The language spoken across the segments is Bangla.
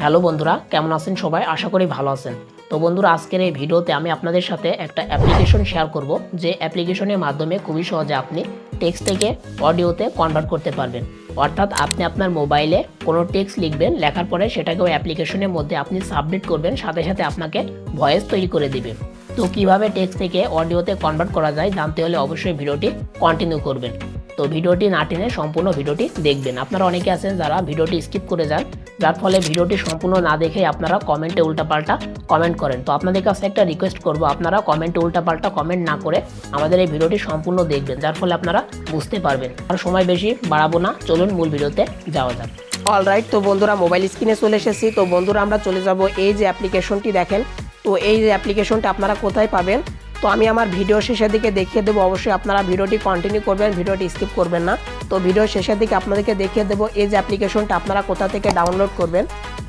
হ্যালো বন্ধুরা, কেমন আছেন সবাই? আশা করি ভালো আছেন। তো বন্ধুরা, আজকের এই ভিডিওতে আমি আপনাদের সাথে একটা অ্যাপ্লিকেশন শেয়ার করব, যে অ্যাপ্লিকেশনের মাধ্যমে খুবই সহজে আপনি টেক্সট থেকে অডিওতে কনভার্ট করতে পারবেন। অর্থাৎ আপনি আপনার মোবাইলে কোনো টেক্সট লিখবেন, লেখার পরে সেটাকে ওই অ্যাপ্লিকেশনের মধ্যে আপনি সাবমিট করবেন, সাথে সাথে আপনাকে ভয়েস তৈরি করে দিবে। তো কিভাবে টেক্সট থেকে অডিওতে কনভার্ট করা যায় জানতে হলে অবশ্যই ভিডিওটি কন্টিনিউ করবেন। তো ভিডিওটি না টেনে সম্পূর্ণ ভিডিওটি দেখবেন। আপনারা অনেকে আছেন যারা ভিডিওটি স্কিপ করে যান, যার ফলে ভিডিওটি সম্পূর্ণ না দেখে আপনারা কমেন্টে উল্টাপাল্টা কমেন্ট করেন। তো আপনাদের কাছে একটা রিকোয়েস্ট করব, আপনারা কমেন্টে উল্টাপাল্টা কমেন্ট না করে আমাদের এই ভিডিওটি সম্পূর্ণ দেখবেন, যার ফলে আপনারা বুঝতে পারবেন। আর সময় বেশি বাড়াবো না, চলুন মূল ভিডিওতে যাওয়া যাক। অলরাইট, তো বন্ধুরা মোবাইল স্ক্রিনে চলে এসেছি। তো বন্ধুরা আমরা চলে যাব এই যে অ্যাপ্লিকেশনটি দেখেন। তো এই যে অ্যাপ্লিকেশনটা আপনারা কোথায় পাবেন, তো আমি আমার ভিডিও শেষের দিকে দেখিয়ে দেবো। অবশ্যই আপনারা ভিডিওটি কন্টিনিউ করবেন, ভিডিওটি স্কিপ করবেন না। তো ভিডিও শেষের দিকে আপনাদেরকে দেখিয়ে দেবো এই যে অ্যাপ্লিকেশনটা আপনারা কোথা থেকে ডাউনলোড করবেন।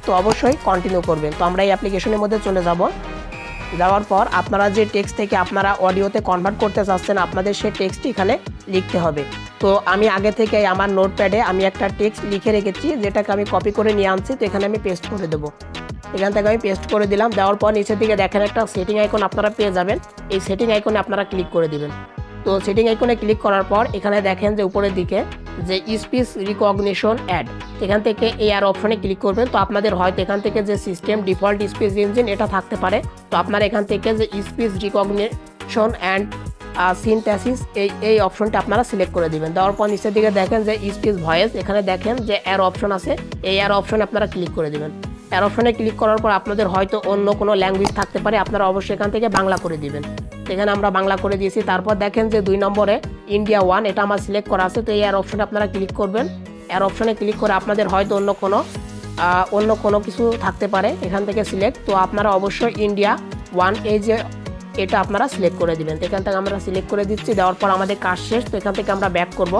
তো অবশ্যই কন্টিনিউ করবেন। তো আমরা এই অ্যাপ্লিকেশনের মধ্যে চলে যাব। যাওয়ার পর আপনারা যে টেক্সট থেকে আপনারা অডিওতে কনভার্ট করতে চাচ্ছেন, আপনাদের সেই টেক্সটটি এখানে লিখতে হবে। তো আমি আগে থেকে আমার নোটপ্যাডে আমি একটা টেক্সট লিখে রেখেছি, যেটাকে আমি কপি করে নিয়ে আনছি। তো এখানে আমি পেস্ট করে দেবো। এখান থেকে আমি পেস্ট করে দিলাম। দেওয়ার পর নিচের দিকে দেখেন একটা সেটিং আইকন আপনারা পেয়ে যাবেন। এই সেটিং আইকনে আপনারা ক্লিক করে দিবেন। তো সেটিং আইকনে ক্লিক করার পর এখানে দেখেন যে উপরের দিকে যে স্পিচ রিকগনিশন অ্যাড, এখান থেকে এই আর অপশনে ক্লিক করবেন। তো আপনাদের হয়তো এখান থেকে যে সিস্টেম ডিফল্ট স্পিচ ইঞ্জিন এটা থাকতে পারে। তো আপনারা এখান থেকে যে স্পিচ রিকগনিশন অ্যান্ড সিনথেসিস এই অপশনটা আপনারা সিলেক্ট করে দিবেন। দেওয়ার পর নিচের দিকে দেখেন যে স্পিচ ভয়েস, এখানে দেখেন যে এর অপশন আছে। এই আর অপশনে আপনারা ক্লিক করে দিবেন। এর অপশনে ক্লিক করার পর আপনাদের হয়তো অন্য কোনো ল্যাঙ্গুয়েজ থাকতে পারে, আপনারা অবশ্যই এখান থেকে বাংলা করে দিবেন। এখানে আমরা বাংলা করে দিয়েছি। তারপর দেখেন যে 2 নম্বরে ইন্ডিয়া 1, এটা আমার সিলেক্ট করা আছে। তো এই এর অপশনে আপনারা ক্লিক করবেন। এর অপশনে ক্লিক করে আপনাদের হয়তো অন্য কোনো কিছু থাকতে পারে, এখান থেকে সিলেক্ট। তো আপনারা অবশ্যই ইন্ডিয়া 1 এই যে এটা আপনারা সিলেক্ট করে দিবেন। এখান থেকে আমরা সিলেক্ট করে দিচ্ছি। দেওয়ার পর আমাদের কাজ শেষ। তো এখান থেকে আমরা ব্যাক করব।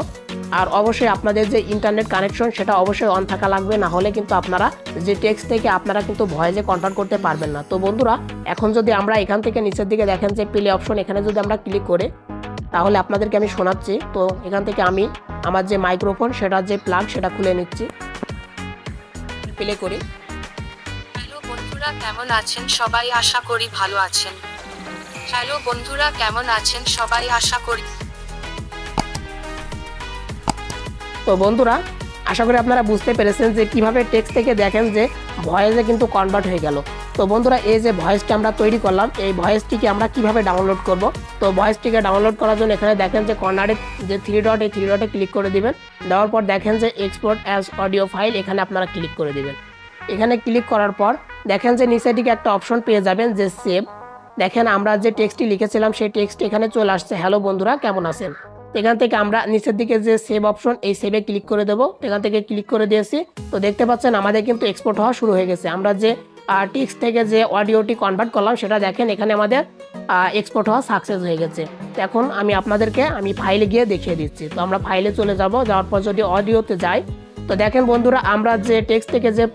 আর অবশ্যই আপনাদের যে ইন্টারনেট কানেকশন সেটা অবশ্যই অন থাকা লাগবে, না হলে কিন্তু আপনারা যে টেক্সট থেকে আপনারা কিন্তু ভয়েসে কনভার্ট করতে পারবেন না। তো বন্ধুরা, এখন যদি আমরা এখান থেকে নিচের দিকে দেখেন যে প্লে অপশন, এখানে যদি আমরা ক্লিক করে, তাহলে আপনাদেরকে আমি শোনাচ্ছি। তো এখান থেকে আমি আমার যে মাইক্রোফোন সেটার যে প্লাগ সেটা খুলে নিচ্ছি, প্লে করি। হ্যালো বন্ধুরা, কেমন আছেন সবাই? আশা করি ভালো আছেন। হ্যালো বন্ধুরা, কেমন আছেন সবাই? আশা করি। তো বন্ধুরা, আশা করি আপনারা বুঝতে পেরেছেন যে কিভাবে টেক্সট থেকে দেখেন যে ভয়েসে কিন্তু কনভার্ট হয়ে গেল। তো বন্ধুরা, এই যে ভয়েসটি আমরা তৈরি করলাম, এই ভয়েসটিকে আমরা কিভাবে ডাউনলোড করব। তো ভয়েসটিকে ডাউনলোড করার জন্য এখানে দেখেন যে কর্নারে যে 3 ডট, এই 3 ডটে ক্লিক করে দিবেন। দেওয়ার পর দেখেন যে এক্সপোর্ট অ্যাজ অডিও ফাইল, এখানে আপনারা ক্লিক করে দিবেন। এখানে ক্লিক করার পর দেখেন যে নিচের দিকে একটা অপশন পেয়ে যাবেন যে সেভ। দেখেন আমরা যে টেক্সটটি লিখেছিলাম সেই টেক্সটটি এখানে চলে আসছে। হ্যালো বন্ধুরা, কেমন আছেন। এখান থেকে আমরা নিচের দিকে যে সেভ অপশন, এই সেভে ক্লিক করে দেবো। এখান থেকে ক্লিক করে দিয়েছি। তো দেখতে পাচ্ছেন আমাদের কিন্তু এক্সপোর্ট হওয়া শুরু হয়ে গেছে। আমরা যে টেক্সট থেকে যে অডিওটি কনভার্ট করলাম সেটা দেখেন এখানে আমাদের এক্সপোর্ট হওয়া সাকসেস হয়ে গেছে। তো এখন আমি আপনাদেরকে ফাইলে গিয়ে দেখিয়ে দিচ্ছি। তো আমরা ফাইলে চলে যাব। যাওয়ার পর যদি অডিওতে যাই, তো দেখেন বন্ধুরা, আমরা যে টেক্সট থেকে যে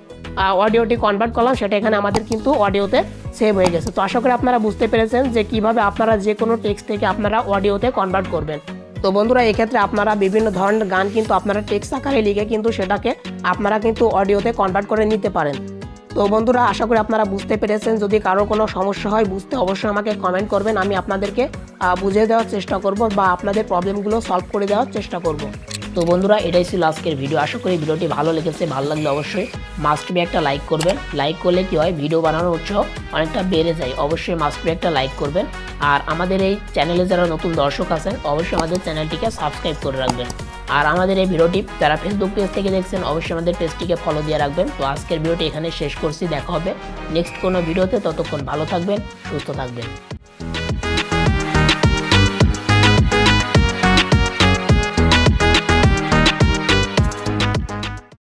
অডিওটি কনভার্ট করলাম সেটা এখানে আমাদের কিন্তু অডিওতে সেভ হয়ে গেছে। তো আশা করি আপনারা বুঝতে পেরেছেন যে কিভাবে আপনারা যে কোনো টেক্সট থেকে আপনারা অডিওতে কনভার্ট করবেন। তো বন্ধুরা, এক্ষেত্রে আপনারা বিভিন্ন ধরনের গান কিন্তু আপনারা টেক্সট আকারে লিখে কিন্তু সেটাকে আপনারা কিন্তু অডিওতে কনভার্ট করে নিতে পারেন। তো বন্ধুরা, আশা করি আপনারা বুঝতে পেরেছেন। যদি কারো কোনো সমস্যা হয় বুঝতে, অবশ্যই আমাকে কমেন্ট করবেন। আমি আপনাদেরকে বুঝিয়ে দেওয়ার চেষ্টা করব বা আপনাদের প্রবলেমগুলো সলভ করে দেওয়ার চেষ্টা করব। তো বন্ধুরা, এটাই ছিল আজকের ভিডিও। আশা করি ভিডিওটি ভালো লেগেছে। ভালো লাগলে অবশ্যই মাস্ট বি একটা লাইক করবেন। লাইক করলে কি হয়, ভিডিও বানানোর উৎসাহ অনেকটা বেড়ে যায়। অবশ্যই মাস্ট বি একটা লাইক করবেন। আর আমাদের এই চ্যানেলে যারা নতুন দর্শক আছেন, অবশ্যই আমাদের চ্যানেলটিকে সাবস্ক্রাইব করে রাখবেন। আর আমাদের এই ভিডিওটি যারা ফেসবুক পেজ থেকে দেখছেন, অবশ্যই আমাদের পেজটিকে ফলো দিয়ে রাখবেন। তো আজকের ভিডিওটি এখানে শেষ করছি। দেখা হবে নেক্সট কোনো ভিডিওতে। ততক্ষণ ভালো থাকবেন, সুস্থ থাকবেন।